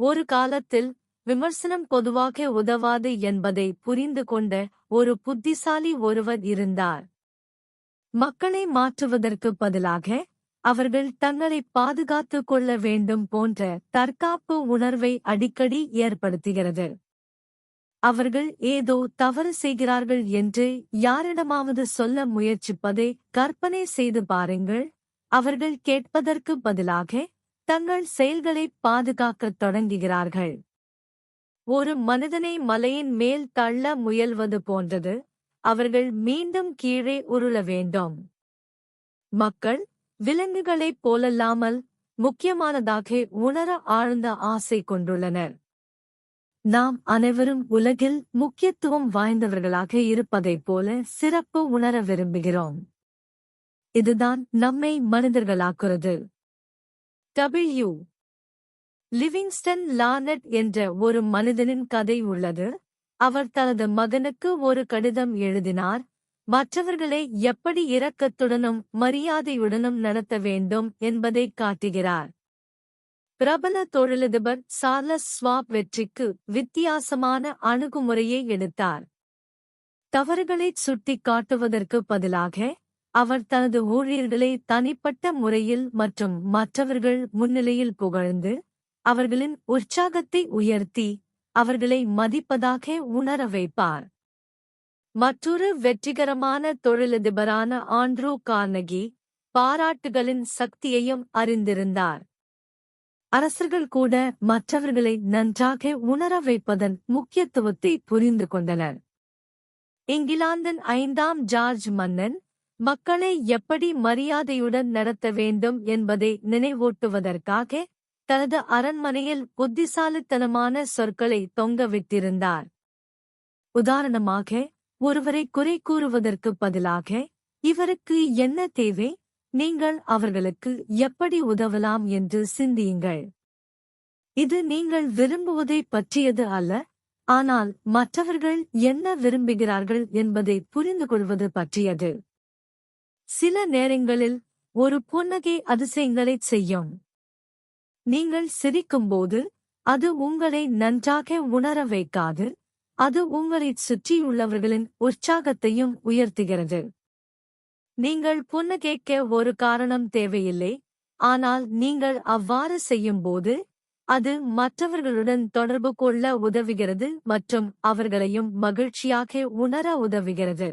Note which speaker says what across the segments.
Speaker 1: ஒரு காலத்தில் விமர்சனம் பொதுவாக உதவாது என்பதை புரிந்து கொண்ட ஒரு புத்திசாலி ஒருவர் இருந்தார். மக்களை மாற்றுவதற்கு பதிலாக அவர்கள் தங்களை பாதுகாத்துக் கொள்ள வேண்டும் போன்ற தற்காப்பு உணர்வை அடிக்கடி ஏற்படுத்துகிறது. அவர்கள் ஏதோ தவறு செய்கிறார்கள் என்று யாரிடமாவது சொல்ல முயற்சிப்பதை கற்பனை செய்து பாருங்கள். அவர்கள் கேட்பதற்கு பதிலாக தங்கள் செயல்களை பாதுகாக்கத் தொடங்குகிறார்கள். ஒரு மனிதனை மலையின் மேல் தள்ள முயல்வது போன்றது. அவர்கள் மீண்டும் கீழே உருள வேண்டும். மக்கள் விலங்குகளைப் போலல்லாமல் முக்கியமானதாக உணர ஆழ்ந்த ஆசை கொண்டுள்ளனர். நாம் அனைவரும் உலகில் முக்கியத்துவம் வாய்ந்தவர்களாக இருப்பதைப் போல சிறப்பு உணர விரும்புகிறோம். இதுதான் நம்மை மனிதர்களாக்குறது. டபிள்யூ. லிவிங்ஸ்டன் லார்னட் என்ற ஒரு மனிதனின் கதை உள்ளது. அவர் தனது மகனுக்கு ஒரு கடிதம் எழுதினார். மற்றவர்களை எப்படி இரக்கத்துடனும் மரியாதையுடனும் நடத்த வேண்டும் என்பதைக் காட்டுகிறார். பிரபல தொழிலதிபர் சார்லஸ் ஸ்வாப் வெற்றிக்கு வித்தியாசமான அணுகுமுறையை எடுத்தார். தவறுகளைச் சுட்டிக் காட்டுவதற்கு பதிலாக அவர் தனது ஊழியர்களை தனிப்பட்ட முறையில் மற்றும் மற்றவர்கள் முன்னிலையில் புகழ்ந்து அவர்களின் உற்சாகத்தை உயர்த்தி அவர்களை மதிப்பதாக உணர வைப்பார். மற்றொரு வெற்றிகரமான தொழிலதிபரான ஆண்ட்ரூ கார்னகி பாராட்டுகளின் சக்தியையும் அறிந்திருந்தார். அரசர்கள் கூட மற்றவர்களை நன்றாக உணர வைப்பதன் முக்கியத்துவத்தை புரிந்து கொண்டனர். இங்கிலாந்தின் 5ஆம் ஜார்ஜ் மன்னன் மக்களை எப்படி மரியாதையுடன் நடத்த வேண்டும் என்பதை நினைவூட்டுவதற்காக தனது அரண்மனையில் புத்திசாலித்தனமான சொற்களை தொங்கவிட்டிருந்தார். உதாரணமாக, ஒருவரை குறை கூறுவதற்கு பதிலாக, இவருக்கு என்ன தேவை, நீங்கள் அவர்களுக்கு எப்படி உதவலாம் என்று சிந்தியுங்கள். இது நீங்கள் விரும்புவதைப் பற்றியது அல்ல, ஆனால் மற்றவர்கள் என்ன விரும்புகிறார்கள் என்பதை புரிந்துகொள்வது பற்றியது. சில நேரங்களில் ஒரு புன்னகை அதிசயங்களைச் செய்யும். நீங்கள் சிரிக்கும்போது அது உங்களை நன்றாக உணர வைக்காது, அது உங்களைச் சுற்றியுள்ளவர்களின் உற்சாகத்தையும் உயர்த்துகிறது. நீங்கள் புன்னகைக்க ஒரு காரணம் தேவையில்லை, ஆனால் நீங்கள் அவ்வாறு செய்யும்போது அது மற்றவர்களுடன் தொடர்பு கொள்ள உதவுகிறது மற்றும் அவர்களையும் மகிழ்ச்சியாக உணர உதவுகிறது.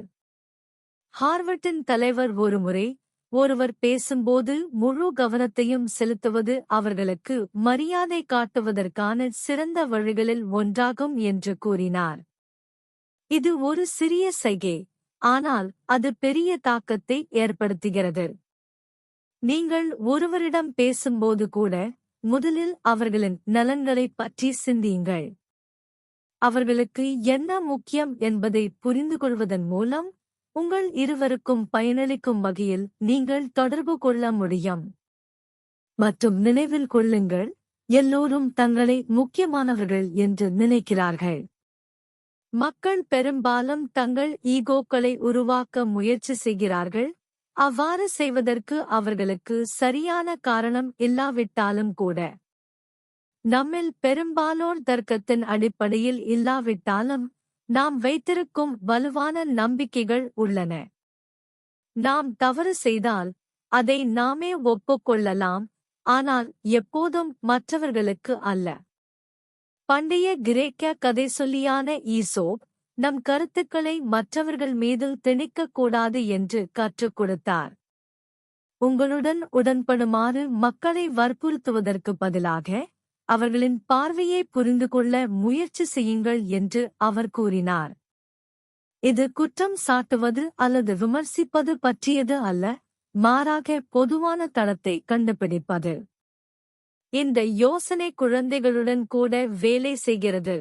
Speaker 1: ஹார்வர்டின் தலைவர் ஒருமுறை, ஒருவர் பேசும்போது முழு கவனத்தையும் செலுத்துவது அவர்களுக்கு மரியாதை காட்டுவதற்கான சிறந்த வழிகளில் ஒன்றாகும் என்று கூறினார். இது ஒரு சிறிய சைகை, ஆனால் அது பெரிய தாக்கத்தை ஏற்படுத்துகிறது. நீங்கள் ஒருவரிடம் பேசும்போது கூட முதலில் அவர்களின் நலன்களைப் பற்றி சிந்தியுங்கள். அவர்களுக்கு என்ன முக்கியம் என்பதை புரிந்துகொள்வதன் மூலம் உங்கள் இருவருக்கும் பயனளிக்கும் வகையில் நீங்கள் தொடர்பு கொள்ள முடியும். மற்றும் நினைவில் கொள்ளுங்கள், எல்லோரும் தங்களை முக்கியமானவர்கள் என்று நினைக்கிறார்கள். மக்கள் பெரும்பாலும் தங்கள் ஈகோக்களை உருவாக்க முயற்சி செய்கிறார்கள். அவ்வாறு செய்வதற்கு அவர்களுக்கு சரியான காரணம் இல்லாவிட்டாலும் கூட. நம்மில் பெரும்பாலோர் தர்க்கத்தின் அடிப்படையில் இல்லாவிட்டாலும் நாம் வைத்திருக்கும் வலுவான நம்பிக்கைகள் உள்ளன. நாம் தவறு செய்தால் அதை நாமே ஒப்புக்கொள்ளலாம், ஆனால் எப்போதும் மற்றவர்களுக்கு அல்ல. பண்டைய கிரேக்க கதைசொல்லியான ஈசோப் நம் கருத்துக்களை மற்றவர்கள் மீது திணிக்கக்கூடாது என்று கற்றுக் கொடுத்தார். உங்களுடன் உடன்படுமாறு மக்களை வற்புறுத்துவதற்கு பதிலாக அவர்களின் பார்வையை புரிந்து கொள்ள முயற்சி செய்யுங்கள் என்று அவர் கூறினார். இது குற்றம் சாட்டுவது அல்லது விமர்சிப்பது பற்றியது அல்ல, மாறாக பொதுவான தளத்தை கண்டுபிடிப்பது. இந்த யோசனை குழந்தைகளுடன் கூட வேலை செய்கிறது.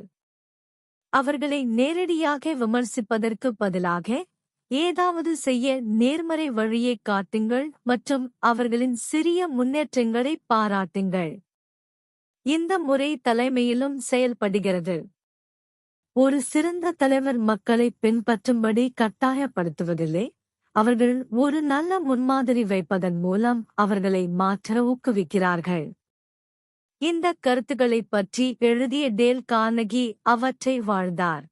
Speaker 1: அவர்களை நேரடியாக விமர்சிப்பதற்கு பதிலாக ஏதாவது செய்ய நேர்மறை வழியைக் காட்டுங்கள் மற்றும் அவர்களின் சிறிய முன்னேற்றங்களை பாராட்டுங்கள். இந்த முறை தலைமையிலும் செயல்படுகிறது. ஒரு சிறந்த தலைவர் மக்களை பின்பற்றும்படி கட்டாயப்படுத்துவதில்லை, அவர்கள் ஒரு நல்ல முன்மாதிரி வைப்பதன் மூலம் அவர்களை மாற்ற ஊக்குவிக்கிறார்கள். இந்த கருத்துக்களைப் பற்றி எழுதிய டேல் கார்னகி அவற்றை வாழ்ந்தார்.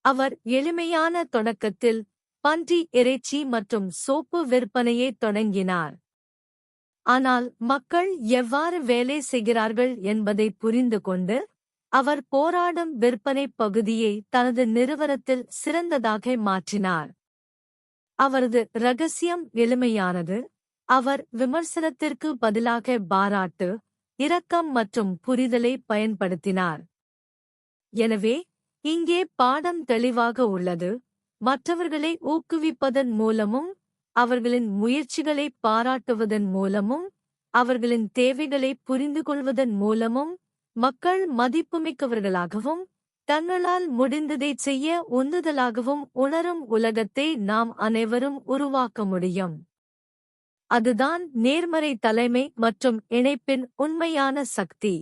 Speaker 1: அவர் எளிமையான தொடக்கத்தில் பன்றி இறைச்சி மற்றும் சோப்பு விற்பனையை தொடங்கினார். ஆனால் மக்கள் எவ்வாறு வேலை செய்கிறார்கள் என்பதை புரிந்து கொண்டு அவர் போராடும் விற்பனை பகுதியை தனது நிறுவனத்தில் சிறந்ததாக மாற்றினார். அவரது ரகசியம் எளிமையானது. அவர் விமர்சனத்திற்கு பதிலாக பாராட்டு, இரக்கம் மற்றும் புரிதலை பயன்படுத்தினார். எனவே இங்கே பாடம் தெளிவாக உள்ளது. மற்றவர்களை ஊக்குவிப்பதன் மூலமும் அவர்களின் முயற்சிகளை பாராட்டுவதன் மூலமும் அவர்களின் தேவைகளை புரிந்துகொள்வதன் மூலமும் மக்கள் மதிப்புமிக்கவர்களாகவும் தங்களால் முடிந்ததைச் செய்ய உந்துதலாகவும் உணரும் உலகத்தை நாம் அனைவரும் உருவாக்க முடியும். அதுதான் நேர்மறை தலைமை மற்றும் இணைப்பின் உண்மையான சக்தி.